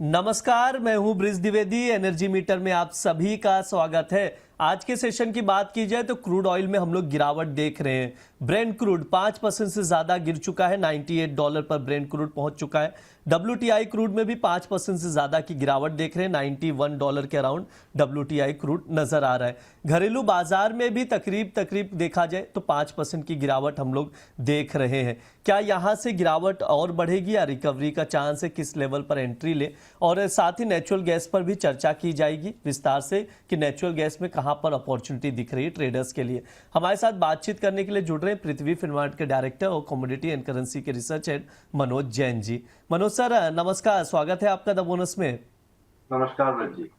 नमस्कार, मैं हूं ब्रिज द्विवेदी। एनर्जी मीटर में आप सभी का स्वागत है। आज के सेशन की बात की जाए तो क्रूड ऑयल में हम लोग गिरावट देख रहे हैं। ब्रेंट क्रूड 5% से ज्यादा गिर चुका है, $98 पर ब्रेंट क्रूड पहुंच चुका है। WTI क्रूड में भी 5% से ज्यादा की गिरावट देख रहे हैं, $91 के अराउंड WTI क्रूड नजर आ रहा है। घरेलू बाजार में भी तकरीब देखा जाए तो 5% की गिरावट हम लोग देख रहे हैं। क्या यहां से गिरावट और बढ़ेगी या रिकवरी का चांस है, किस लेवल पर एंट्री ले, और साथ ही नेचुरल गैस पर भी चर्चा की जाएगी विस्तार से कि नेचुरल गैस में कहां पर अपॉर्चुनिटी दिख रही है ट्रेडर्स के लिए। हमारे साथ बातचीत करने के लिए जुड़ रहे हैं पृथ्वी फिनमार्ट के डायरेक्टर और कमोडिटी एंड करेंसी के research head Manoj Jain ji. Manoj sir नमस्कार, स्वागत है आपका द बोनस में। नमस्कार जी।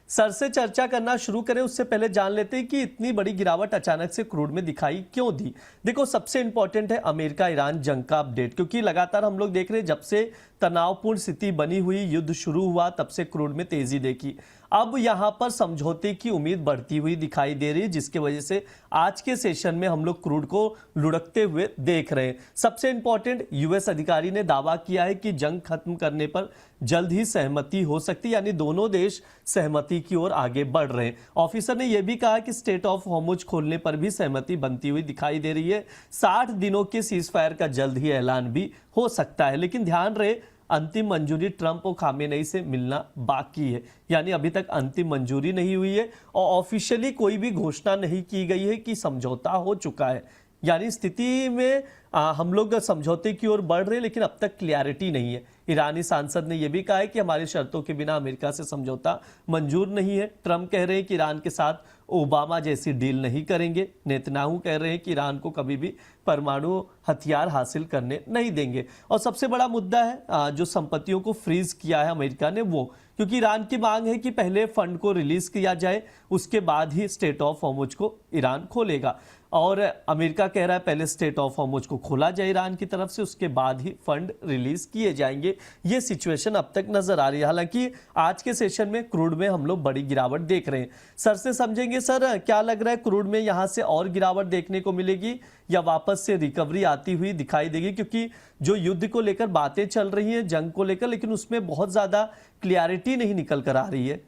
सर से चर्चा करना शुरू करें उससे पहले जान लेते हैं कि इतनी बड़ी गिरावट अचानक से क्रूड में दिखाई क्यों दी। देखो, सबसे इंपॉर्टेंट है अमेरिका ईरान जंग का अपडेट, क्योंकि लगातार हम लोग देख रहे हैं जब से तनावपूर्ण स्थिति बनी हुई, युद्ध शुरू हुआ, तब से क्रूड में तेजी देखी। अब यहां पर समझौते की उम्मीद बढ़ती हुई दिखाई दे रही है, जिसकी वजह से आज के सेशन में हम लोग क्रूड को लुढ़कते हुए देख रहे हैं। सबसे इंपॉर्टेंट, यूएस अधिकारी ने दावा किया है कि जंग खत्म करने पर जल्द ही सहमति हो सकती है, यानी दोनों देश सहमति की ओर आगे बढ़ रहे हैं। ऑफिसर ने यह भी कहा कि स्टेट ऑफ हॉर्मुज खोलने पर भी सहमति बनती हुई दिखाई दे रही है। 60 दिनों के सीज फायर का जल्द ही ऐलान भी हो सकता है, लेकिन ध्यान रहे अंतिम मंजूरी ट्रंप और खामेनेई से मिलना बाकी है, यानी अभी तक अंतिम मंजूरी नहीं हुई है और ऑफिशियली कोई भी घोषणा नहीं की गई है कि समझौता हो चुका है। यानी स्थिति में हम लोग समझौते की ओर बढ़ रहे हैं, लेकिन अब तक क्लियरिटी नहीं है। ईरानी सांसद ने यह भी कहा है कि हमारी शर्तों के बिना अमेरिका से समझौता मंजूर नहीं है। ट्रंप कह रहे हैं कि ईरान के साथ ओबामा जैसी डील नहीं करेंगे। नेतन्याहू कह रहे हैं कि ईरान को कभी भी परमाणु हथियार हासिल करने नहीं देंगे। और सबसे बड़ा मुद्दा है जो संपत्तियों को फ्रीज किया है अमेरिका ने, वो क्योंकि ईरान की मांग है कि पहले फंड को रिलीज किया जाए, उसके बाद ही स्टेट ऑफ हॉर्मुज को ईरान खोलेगा। और अमेरिका कह रहा है पहले स्टेट ऑफ हॉर्मुज को खोला जाए ईरान की तरफ से, उसके बाद ही फंड रिलीज किए जाएंगे। ये सिचुएशन अब तक नजर आ रही है। हालांकि आज के सेशन में क्रूड में हम लोग बड़ी गिरावट देख रहे हैं। सर से समझेंगे, सर क्या लग रहा है क्रूड में यहां से और गिरावट देखने को मिलेगी या वापस से रिकवरी आती हुई दिखाई देगी? क्योंकि जो युद्ध को लेकर बातें चल रही हैं, जंग को लेकर, लेकिन उसमें बहुत ज्यादा क्लियरिटी नहीं निकल कर आ रही है।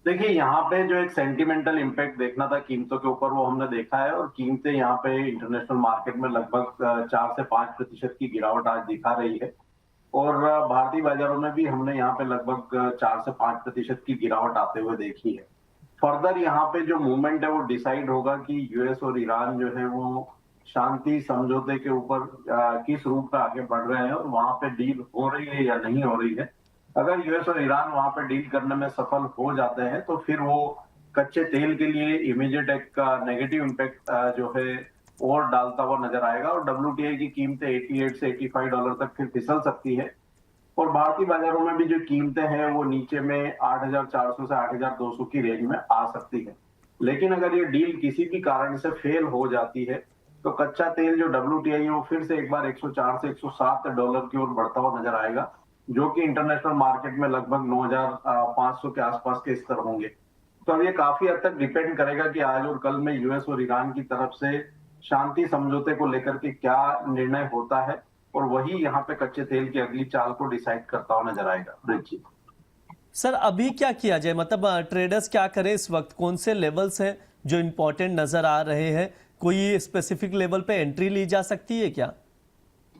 देखिए, यहाँ पे जो एक सेंटिमेंटल इम्पैक्ट देखना था कीमतों के ऊपर, वो हमने देखा है और कीमतें यहाँ पे इंटरनेशनल मार्केट में लगभग 4 से 5% की गिरावट आज दिखा रही है। और भारतीय बाजारों में भी हमने यहाँ पे लगभग 4 से 5% की गिरावट आते हुए देखी है। फर्दर यहाँ पे जो मूवमेंट है वो डिसाइड होगा कि यूएस और ईरान जो है वो शांति समझौते के ऊपर किस रूप में आगे बढ़ रहे हैं और वहां पे डील हो रही है या नहीं हो रही है। अगर यूएस और ईरान वहां पे डील करने में सफल हो जाते हैं तो फिर वो कच्चे तेल के लिए इमीडिएट एक नेगेटिव इम्पैक्ट जो है और डालता हुआ नजर आएगा और WTI की कीमतें 88 से $85 तक फिर फिसल सकती है। और भारतीय बाजारों में भी जो कीमतें हैं वो नीचे में 8,400 से 8,200 की रेंज में आ सकती है। लेकिन अगर ये डील किसी भी कारण से फेल हो जाती है तो कच्चा तेल जो WTI है वो फिर से एक बार 104 से $107 की ओर बढ़ता हुआ नजर आएगा, जो कि इंटरनेशनल मार्केट में लगभग 9,500 के आसपास के स्तर होंगे। तो अब ये काफी हद तक डिपेंड करेगा कि आज और कल में यूएस और ईरान की तरफ से शांति समझौते को लेकर के क्या निर्णय होता है और वही यहाँ पे कच्चे तेल की अगली चाल को डिसाइड करता हुआ नजर आएगा। सर अभी क्या किया जाए, मतलब ट्रेडर्स क्या करें इस वक्त? कौन से लेवल्स हैं जो इंपॉर्टेंट नजर आ रहे हैं? कोई स्पेसिफिक लेवल पे एंट्री ली जा सकती है क्या?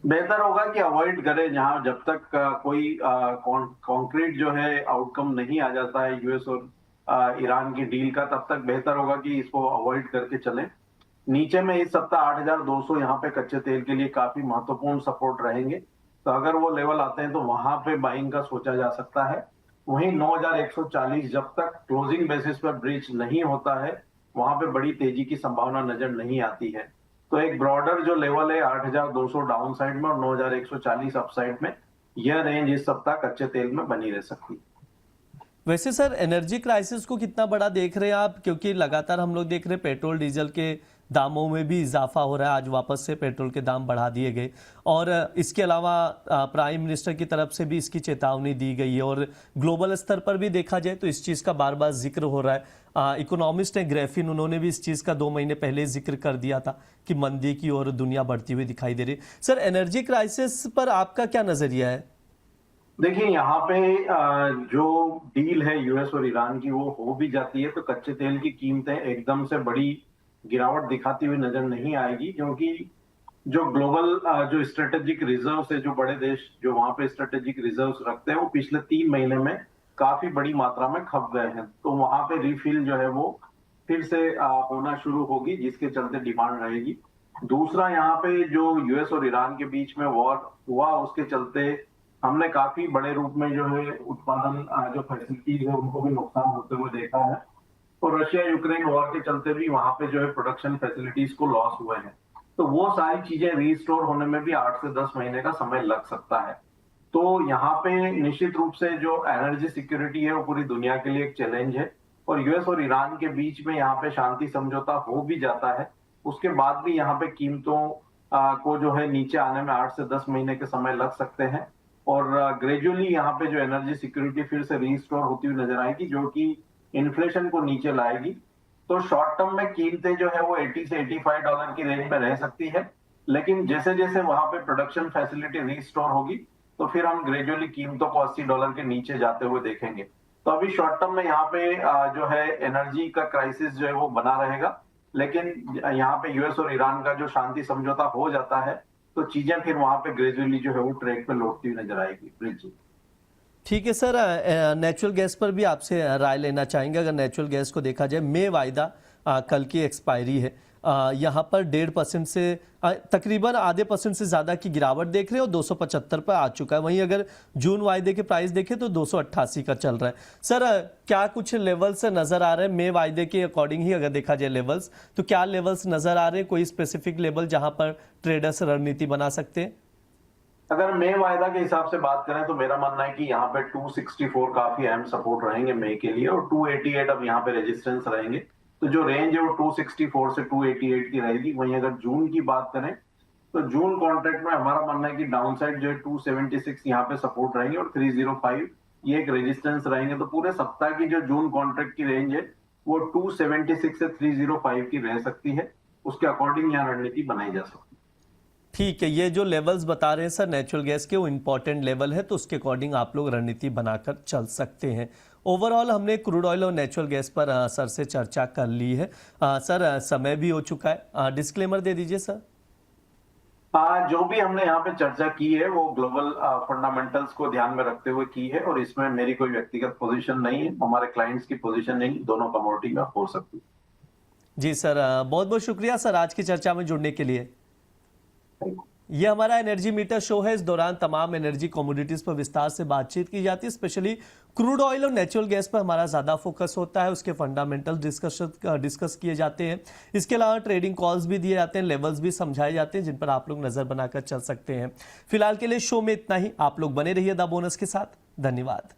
बेहतर होगा कि अवॉइड करें, जहां जब तक कोई कॉन्क्रीट जो है आउटकम नहीं आ जाता है यूएस और ईरान की डील का, तब तक बेहतर होगा कि इसको अवॉइड करके चलें। नीचे में इस सप्ताह 8,200 यहाँ पे कच्चे तेल के लिए काफी महत्वपूर्ण सपोर्ट रहेंगे, तो अगर वो लेवल आते हैं तो वहां पे बाइंग का सोचा जा सकता है। वहीं 9,140 जब तक क्लोजिंग बेसिस पर ब्रीच नहीं होता है वहां पे बड़ी तेजी की संभावना नजर नहीं आती है। तो एक ब्रॉडर जो लेवल है 8,200 डाउन साइड में और 9,140 अप साइड में, यह रेंज इस सप्ताह कच्चे तेल में बनी रह सकती है। वैसे सर एनर्जी क्राइसिस को कितना बड़ा देख रहे हैं आप? क्योंकि लगातार हम लोग देख रहे हैं पेट्रोल डीजल के दामों में भी इजाफा हो रहा है। आज वापस से पेट्रोल के दाम बढ़ा दिए गए और इसके अलावा प्राइम मिनिस्टर की तरफ से भी इसकी चेतावनी दी गई है और ग्लोबल स्तर पर भी देखा जाए तो इस चीज़ का बार बार जिक्र हो रहा है। इकोनॉमिस्ट हैं ग्रेफिन, उन्होंने भी इस चीज़ का 2 महीने पहले जिक्र कर दिया था कि मंदी की ओर दुनिया बढ़ती हुई दिखाई दे रही। सर एनर्जी क्राइसिस पर आपका क्या नज़रिया है? देखिए यहाँ पे जो डील है यूएस और ईरान की वो हो भी जाती है तो कच्चे तेल की कीमतें एकदम से बड़ी गिरावट दिखाती हुई नजर नहीं आएगी, क्योंकि जो ग्लोबल जो स्ट्रेटेजिक रिजर्व है, जो बड़े देश जो वहां पे स्ट्रेटेजिक रिजर्व रखते हैं, वो पिछले 3 महीने में काफी बड़ी मात्रा में खप गए हैं। तो वहां पे रिफिल जो है वो फिर से होना शुरू होगी, जिसके चलते डिमांड रहेगी। दूसरा, यहाँ पे जो यूएस और ईरान के बीच में वॉर हुआ उसके चलते हमने काफी बड़े रूप में जो है उत्पादन जो फैसिलिटीज है उनको भी नुकसान होते हुए देखा है। और रशिया यूक्रेन वॉर के चलते भी वहां पे जो है प्रोडक्शन फैसिलिटीज को लॉस हुए हैं। तो वो सारी चीजें रीस्टोर होने में भी 8 से 10 महीने का समय लग सकता है। तो यहाँ पे निश्चित रूप से जो एनर्जी सिक्योरिटी है वो पूरी दुनिया के लिए एक चैलेंज है। और यूएस और ईरान के बीच में यहाँ पे शांति समझौता हो भी जाता है, उसके बाद भी यहाँ पे कीमतों को जो है नीचे आने में 8 से 10 महीने के समय लग सकते हैं। और ग्रेजुअली यहाँ पे जो एनर्जी सिक्योरिटी फिर से रीस्टोर होती हुई नजर आएगी, जो कि इन्फ्लेशन को नीचे लाएगी। तो शॉर्ट टर्म में कीमतें जो है वो 80 से $85 की रेंज में रह सकती है, लेकिन जैसे जैसे वहां पे प्रोडक्शन फैसिलिटी रीस्टोर होगी तो फिर हम ग्रेजुअली कीमतों को $80 के नीचे जाते हुए देखेंगे। तो अभी शॉर्ट टर्म में यहाँ पे जो है एनर्जी का क्राइसिस जो है वो बना रहेगा, लेकिन यहाँ पे यूएस और ईरान का जो शांति समझौता हो जाता है तो चीजें फिर वहां पे ग्रेजुअली जो है वो ट्रैक पे लौटती हुई नजर आएगी। ब्रिज। ठीक है सर, नेचुरल गैस पर भी आपसे राय लेना चाहेंगे। अगर नेचुरल गैस को देखा जाए, मई वायदा कल की एक्सपायरी है, यहाँ पर 1.5% से तकरीबन आधे % से ज़्यादा की गिरावट देख रहे हैं और 275 पर आ चुका है। वहीं अगर जून वायदे के प्राइस देखें तो 288 का चल रहा है। सर, क्या कुछ लेवल्स नज़र आ रहे हैं मई वायदे के अकॉर्डिंग ही अगर देखा जाए लेवल्स, तो क्या लेवल्स नज़र आ रहे हैं? कोई स्पेसिफिक लेवल जहाँ पर ट्रेडर्स रणनीति बना सकते हैं? अगर मई वायदा के हिसाब से बात करें तो मेरा मानना है कि यहाँ पे 264 काफी अहम सपोर्ट रहेंगे मई के लिए, और 288 अब यहाँ पे रेजिस्टेंस रहेंगे। तो जो रेंज है वो 264 से 288 की रहेगी। वहीं अगर जून की बात करें तो जून कॉन्ट्रैक्ट में हमारा मानना है कि डाउन साइड जो है 276 यहाँ पे सपोर्ट रहेंगे और 305 ये एक रेजिस्टेंस रहेंगे। तो पूरे सप्ताह की जो जून कॉन्ट्रैक्ट की रेंज है वो 276 से 305 की रह सकती है। उसके अकॉर्डिंग यहाँ रणनीति बनाई जा सकती है। ठीक है, ये जो लेवल्स बता रहे हैं सर नेचुरल गैस के, वो इंपॉर्टेंट लेवल है, तो उसके अकॉर्डिंग आप लोग रणनीति बनाकर चल सकते हैं। ओवरऑल हमने क्रूड ऑयल और नेचुरल गैस पर सर से चर्चा कर ली है। सर, समय भी हो चुका है, डिस्क्लेमर दे दीजिए सर। जो भी हमने यहाँ पे चर्चा की है वो ग्लोबल फंडामेंटल्स को ध्यान में रखते हुए की है, और इसमें मेरी कोई व्यक्तिगत पोजीशन नहीं है, हमारे क्लाइंट्स की पोजीशन नहीं, दोनों कमोडिटी में हो सकती है। जी सर, बहुत बहुत शुक्रिया सर आज की चर्चा में जुड़ने के लिए। Thank you. ये हमारा एनर्जी मीटर शो है। इस दौरान तमाम एनर्जी कमोडिटीज पर विस्तार से बातचीत की जाती है। स्पेशली क्रूड ऑयल और नेचुरल गैस पर हमारा ज़्यादा फोकस होता है, उसके फंडामेंटल डिस्कस किए जाते हैं। इसके अलावा ट्रेडिंग कॉल्स भी दिए जाते हैं, लेवल्स भी समझाए जाते हैं, जिन पर आप लोग नज़र बनाकर चल सकते हैं। फिलहाल के लिए शो में इतना ही। आप लोग बने रहिए द बोनस के साथ। धन्यवाद।